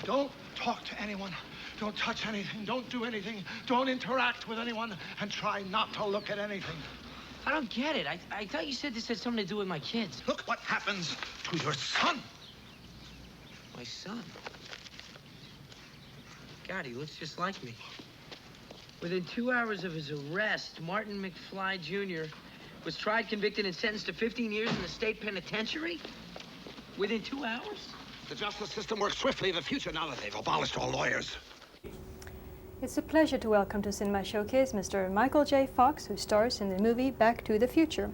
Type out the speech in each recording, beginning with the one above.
Don't talk to anyone. Don't touch anything. Don't do anything. Don't interact with anyone. And try not to look at anything. I don't get it. I thought you said this had something to do with my kids. Look what happens to your son. My son? God, he looks just like me. Within 2 hours of his arrest, Martin McFly Jr. was tried, convicted, and sentenced to 15 years in the state penitentiary? Within 2 hours? The justice system works swiftly in the future now that they've abolished all lawyers. It's a pleasure to welcome to Cinema Showcase Mr. Michael J. Fox, who stars in the movie Back to the Future.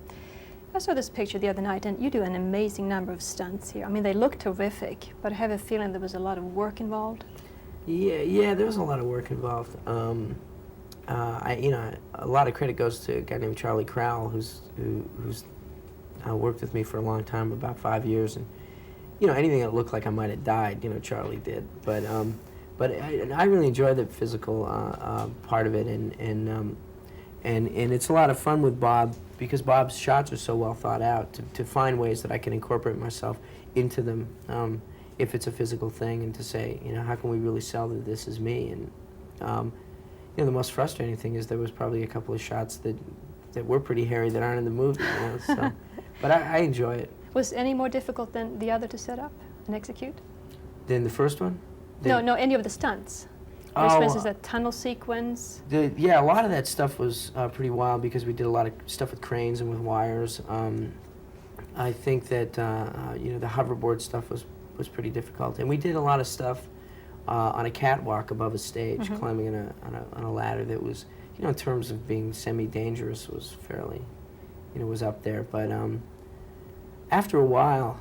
I saw this picture the other night, and you do an amazing number of stunts here. I mean, they look terrific, but I have a feeling there was a lot of work involved. Yeah, there was a lot of work involved. A lot of credit goes to a guy named Charlie Crowell, who's worked with me for a long time, about 5 years, and anything that looked like I might have died, Charlie did. But I really enjoy the physical part of it, and it's a lot of fun with Bob, because Bob's shots are so well thought out, to find ways that I can incorporate myself into them, if it's a physical thing, and to say, how can we really sell that this is me? And the most frustrating thing is there was probably a couple of shots that were pretty hairy that aren't in the movie. So, but I enjoy it. Was it any more difficult than the other to set up and execute? Than the first one? No, any of the stunts. For instance, that tunnel sequence. Yeah, a lot of that stuff was pretty wild, because we did a lot of stuff with cranes and with wires. I think that the hoverboard stuff was pretty difficult, and we did a lot of stuff on a catwalk above a stage, climbing on a ladder that was, in terms of being semi-dangerous, was fairly, was up there. But after a while,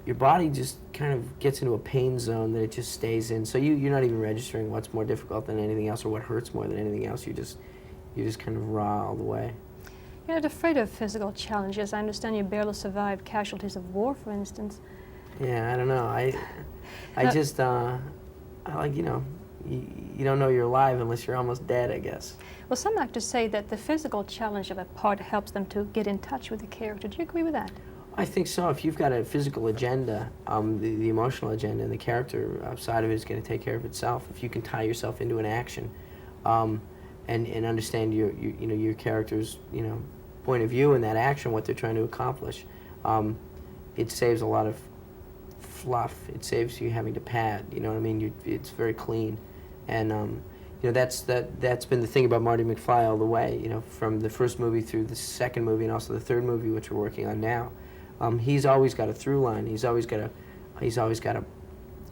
your body just kind of gets into a pain zone that it just stays in. So you're not even registering what's more difficult than anything else, or what hurts more than anything else. You're just kind of raw all the way. You're not afraid of physical challenges. I understand you barely survived Casualties of War, for instance. Yeah, I don't know. I just, I like, you don't know you're alive unless you're almost dead, I guess. Well, some actors say that the physical challenge of a part helps them to get in touch with the character. Do you agree with that? I think so. If you've got a physical agenda, the emotional agenda, and the character side of it is going to take care of itself. If you can tie yourself into an action, and understand your character's point of view in that action, what they're trying to accomplish, it saves a lot of fluff. It saves you having to pad. You know what I mean? It's very clean, and that's been the thing about Marty McFly all the way. From the first movie through the second movie, and also the third movie, which we're working on now. He's always got a through line. He's always got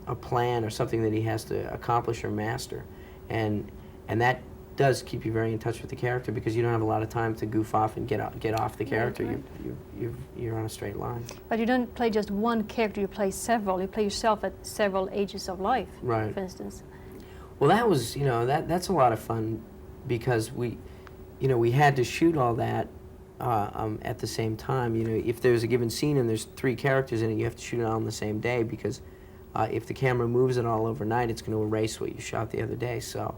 a plan or something that he has to accomplish or master, and that does keep you very in touch with the character, because you don't have a lot of time to goof off and get off the character. Right. You're on a straight line. But you don't play just one character. You play several. You play yourself at several ages of life. Right. For instance. Well, that was that's a lot of fun, because we had to shoot all that at the same time. If there's a given scene and there's 3 characters in it, you have to shoot it all on the same day, because if the camera moves it all overnight, it's going to erase what you shot the other day. So,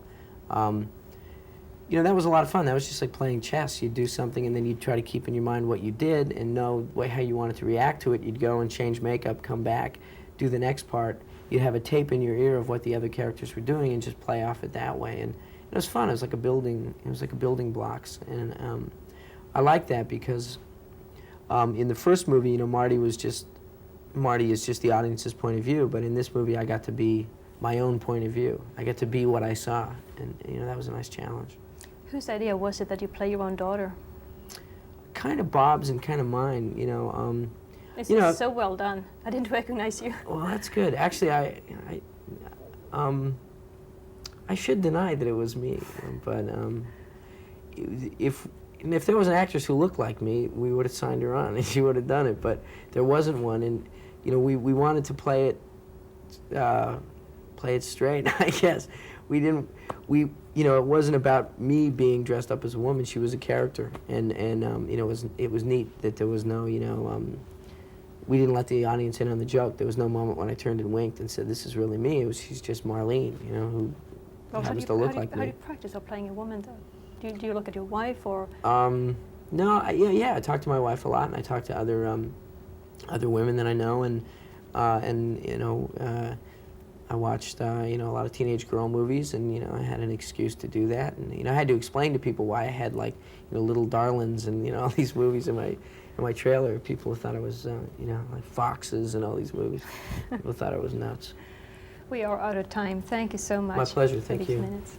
that was a lot of fun. That was just like playing chess. You'd do something, and then you'd try to keep in your mind what you did and know how you wanted to react to it. You'd go and change makeup, come back, do the next part. You'd have a tape in your ear of what the other characters were doing, and just play off it that way. And it was fun. It was like a building. It was like a building blocks, and I like that, because in the first movie, Marty is just the audience's point of view, but in this movie, I got to be my own point of view. I got to be what I saw, and that was a nice challenge. Whose idea was it that you play your own daughter? Kind of Bob's and kind of mine. It's so well done. I didn't recognize you. Well, that's good. Actually, I should deny that it was me, but if there was an actress who looked like me, we would have signed her on and she would have done it. But there wasn't one, and we wanted to play it straight. I guess it wasn't about me being dressed up as a woman. She was a character, and it was neat that there was no we didn't let the audience in on the joke. There was no moment when I turned and winked and said, "This is really me." She's just Marlene, who happens to look like me. How do you practice of playing a woman, though? Do you look at your wife, or? No, I talk to my wife a lot, and I talk to other women that I know, and I watched, you know, a lot of teenage girl movies, and, you know, I had an excuse to do that. And, you know, I had to explain to people why I had, like, you know, Little Darlings and, you know, all these movies in my trailer. People thought I was, you know, like Foxes and all these movies. People thought I was nuts. We are out of time. Thank you so much. My pleasure. for Thank these you. minutes.